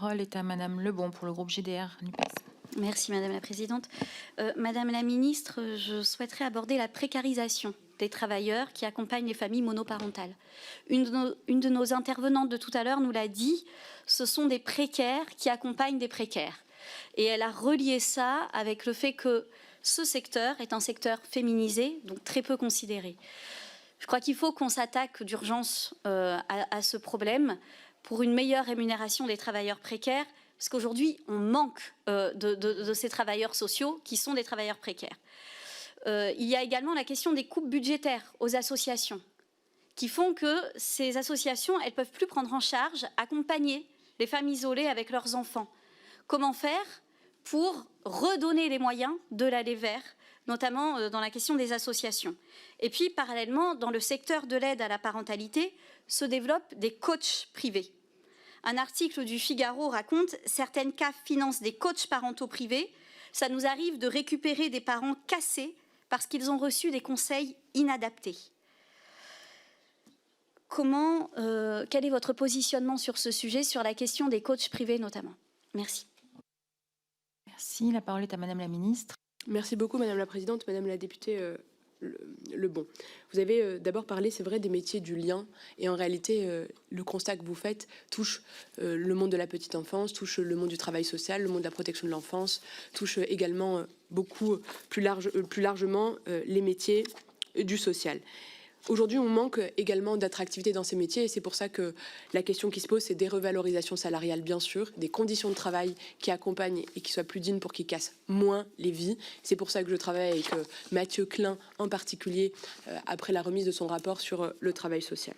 parole est à Madame Lebon pour le groupe GDR NUPES. Merci Madame la Présidente. Madame la Ministre, je souhaiterais aborder la précarisation des travailleurs qui accompagnent les familles monoparentales. Une de nos intervenantes de tout à l'heure nous l'a dit, ce sont des précaires qui accompagnent des précaires. Et elle a relié ça avec le fait que ce secteur est un secteur féminisé, donc très peu considéré. Je crois qu'il faut qu'on s'attaque d'urgence à ce problème pour une meilleure rémunération des travailleurs précaires, parce qu'aujourd'hui, on manque de ces travailleurs sociaux qui sont des travailleurs précaires. Il y a également la question des coupes budgétaires aux associations, qui font que ces associations, elles ne peuvent plus prendre en charge, accompagner les femmes isolées avec leurs enfants. Comment faire pour redonner les moyens de l'aller vers, notamment dans la question des associations. Et puis, parallèlement, dans le secteur de l'aide à la parentalité, se développent des coachs privés. Un article du Figaro raconte « Certaines CAF financent des coachs parentaux privés. Ça nous arrive de récupérer des parents cassés parce qu'ils ont reçu des conseils inadaptés. » Quel est votre positionnement sur ce sujet, sur la question des coachs privés notamment? Merci. Merci. La parole est à Madame la Ministre. Merci beaucoup Madame la Présidente, Madame la députée Lebon. Vous avez d'abord parlé, c'est vrai, des métiers du lien. Et en réalité, le constat que vous faites touche le monde de la petite enfance, touche le monde du travail social, le monde de la protection de l'enfance, touche également beaucoup plus largement les métiers du social. Aujourd'hui, on manque également d'attractivité dans ces métiers et c'est pour ça que la question qui se pose, c'est des revalorisations salariales, bien sûr, des conditions de travail qui accompagnent et qui soient plus dignes pour qu'ils cassent moins les vies. C'est pour ça que je travaille avec Mathieu Klein en particulier après la remise de son rapport sur le travail social.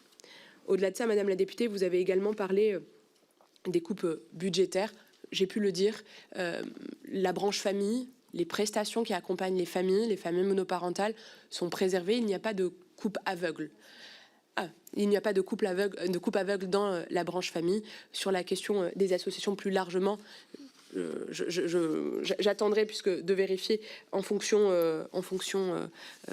Au-delà de ça, Madame la députée, vous avez également parlé des coupes budgétaires. J'ai pu le dire, la branche famille, les prestations qui accompagnent les familles monoparentales sont préservées. Il n'y a pas de coupe aveugle. Il n'y a pas de coupe aveugle dans la branche famille. Sur la question des associations plus largement, j'attendrai puisque de vérifier en fonction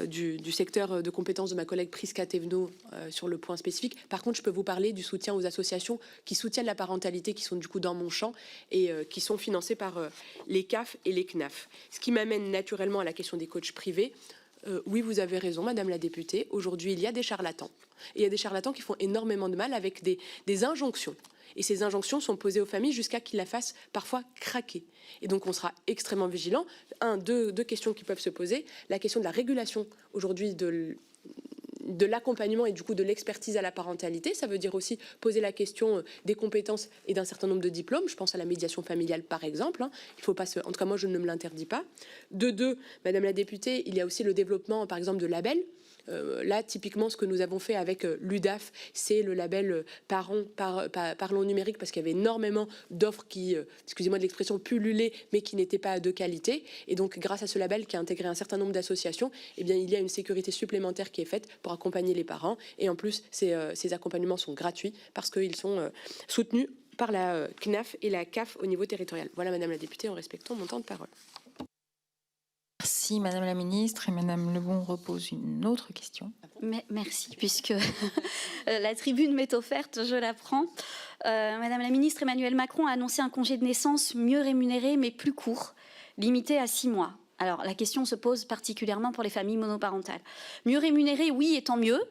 du secteur de compétences de ma collègue Prisca Thévenot sur le point spécifique. Par contre, je peux vous parler du soutien aux associations qui soutiennent la parentalité, qui sont du coup dans mon champ et qui sont financées par les CAF et les CNAF. Ce qui m'amène naturellement à la question des coachs privés. Oui, vous avez raison, Madame la députée. Aujourd'hui, il y a des charlatans. Et il y a des charlatans qui font énormément de mal avec des injonctions. Et ces injonctions sont posées aux familles jusqu'à qu'ils la fassent parfois craquer. Et donc, on sera extrêmement vigilant. Deux questions qui peuvent se poser. La question de la régulation aujourd'hui de l'accompagnement et du coup de l'expertise à la parentalité. Ça veut dire aussi poser la question des compétences et d'un certain nombre de diplômes. Je pense à la médiation familiale par exemple. Il faut pas en tout cas moi je ne me l'interdis pas. De deux, Madame la députée, il y a aussi le développement par exemple de labels. Là, typiquement, ce que nous avons fait avec l'UDAF, c'est le label Parlons numérique, parce qu'il y avait énormément d'offres qui, excusez-moi de l'expression, pullulaient, mais qui n'étaient pas de qualité. Et donc, grâce à ce label qui a intégré un certain nombre d'associations, eh bien, il y a une sécurité supplémentaire qui est faite pour accompagner les parents. Et en plus, ces accompagnements sont gratuits parce qu'ils sont soutenus par la CNAF et la CAF au niveau territorial. Voilà, Madame la députée, en respectant mon temps de parole. Merci Madame la Ministre et Madame Lebon repose une autre question. Merci, puisque la tribune m'est offerte, je la prends. Madame la Ministre, Emmanuel Macron a annoncé un congé de naissance mieux rémunéré mais plus court, limité à 6 mois. Alors la question se pose particulièrement pour les familles monoparentales. Mieux rémunéré, oui, et tant mieux.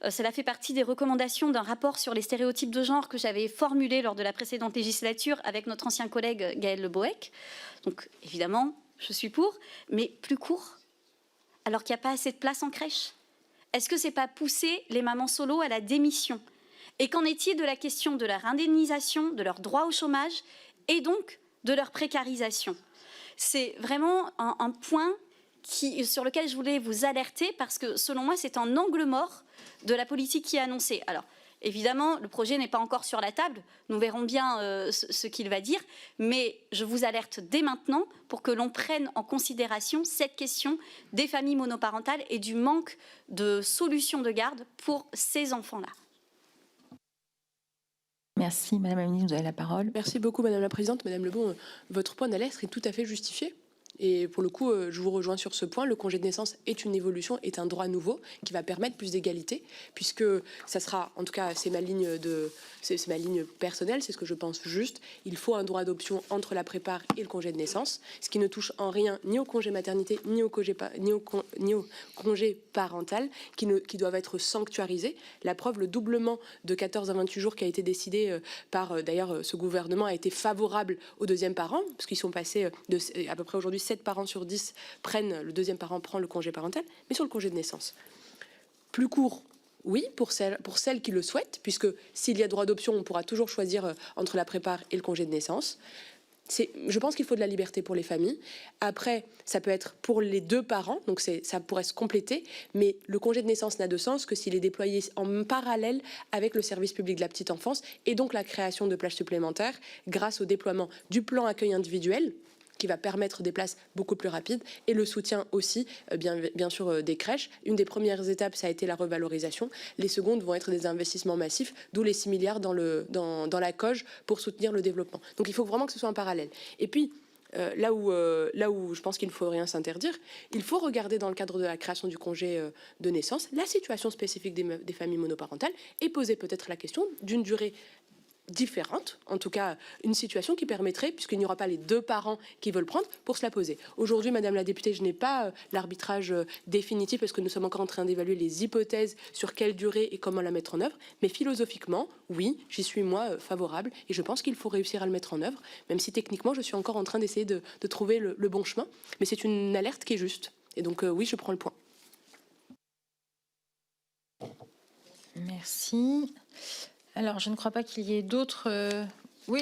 Cela fait partie des recommandations d'un rapport sur les stéréotypes de genre que j'avais formulé lors de la précédente législature avec notre ancien collègue Gaël Le Bohec. Donc évidemment, je suis pour, mais plus court, alors qu'il n'y a pas assez de place en crèche. Est-ce que ce n'est pas pousser les mamans solo à la démission? Et qu'en est-il de la question de leur indemnisation, de leur droit au chômage et donc de leur précarisation? C'est vraiment un point sur lequel je voulais vous alerter parce que selon moi, c'est un angle mort de la politique qui est annoncée. Alors, évidemment, le projet n'est pas encore sur la table. Nous verrons bien ce qu'il va dire. Mais je vous alerte dès maintenant pour que l'on prenne en considération cette question des familles monoparentales et du manque de solutions de garde pour ces enfants-là. Merci. Madame la Ministre, vous avez la parole. Merci beaucoup, Madame la Présidente. Madame Lebon, votre point d'alerte est tout à fait justifié. Et pour le coup, je vous rejoins sur ce point. Le congé de naissance est une évolution, est un droit nouveau qui va permettre plus d'égalité, puisque ça sera, en tout cas, c'est ma ligne personnelle, c'est ce que je pense juste. Il faut un droit d'option entre la prépare et le congé de naissance, ce qui ne touche en rien ni au congé maternité, ni au congé parental, qui doivent être sanctuarisés. La preuve, le doublement de 14 à 28 jours qui a été décidé par, d'ailleurs, ce gouvernement a été favorable au deuxième parent, parce qu'ils sont passés de à peu près aujourd'hui 7 parents sur 10 le deuxième parent prend le congé parental, mais sur le congé de naissance. Plus court, oui, pour celles qui le souhaitent, puisque s'il y a droit d'option, on pourra toujours choisir entre la prépare et le congé de naissance. Je pense qu'il faut de la liberté pour les familles. Après, ça peut être pour les deux parents, donc ça pourrait se compléter, mais le congé de naissance n'a de sens que s'il est déployé en parallèle avec le service public de la petite enfance et donc la création de plages supplémentaires grâce au déploiement du plan accueil individuel, qui va permettre des places beaucoup plus rapides, et le soutien aussi, bien sûr, des crèches. Une des premières étapes, ça a été la revalorisation. Les secondes vont être des investissements massifs, d'où les 6 milliards dans la COG pour soutenir le développement. Donc il faut vraiment que ce soit en parallèle. Et puis, là où je pense qu'il ne faut rien s'interdire, il faut regarder dans le cadre de la création du congé de naissance la situation spécifique des familles monoparentales et poser peut-être la question d'une durée différente, en tout cas une situation qui permettrait, puisqu'il n'y aura pas les deux parents qui veulent prendre, pour se la poser. Aujourd'hui, Madame la députée, je n'ai pas l'arbitrage définitif parce que nous sommes encore en train d'évaluer les hypothèses sur quelle durée et comment la mettre en œuvre, mais philosophiquement, oui, j'y suis moi favorable et je pense qu'il faut réussir à le mettre en œuvre, même si techniquement je suis encore en train d'essayer de trouver le bon chemin, mais c'est une alerte qui est juste. Et donc oui, je prends le point. Merci. Alors, je ne crois pas qu'il y ait d'autres